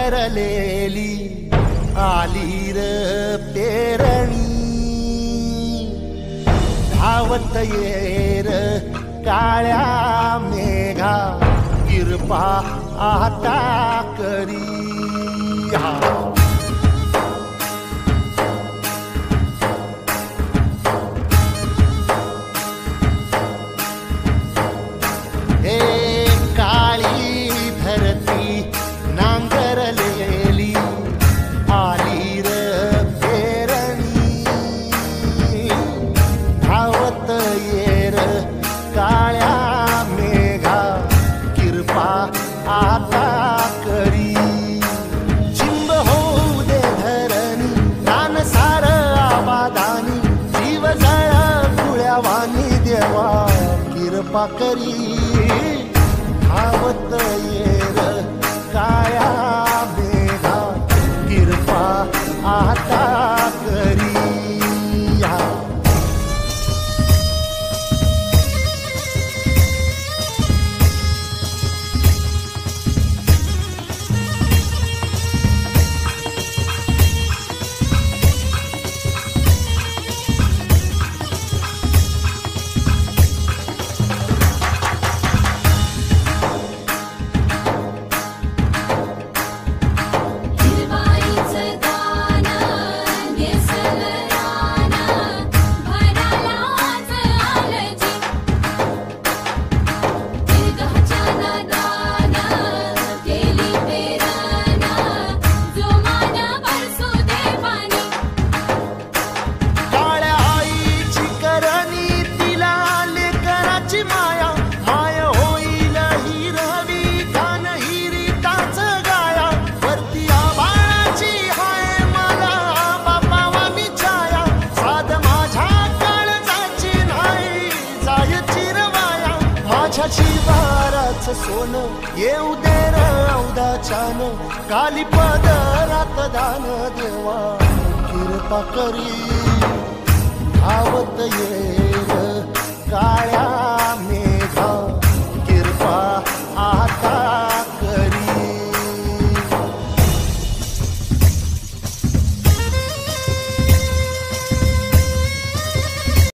नांगरलेली आली र पेरणी धावत येर काळ्या मेघा किरपा आता करी आता करी चिंब होऊ दे धरणी दान सार आबादानी जीव जळ कुळ्यावानी देवा किरपा करी धावत येर काळ्या मेघा किरपा आता करी शिवाराच सोनं येऊ दे र औदाच्यान काली पदरात दान देवा किरपा करी धावत येर काळ्या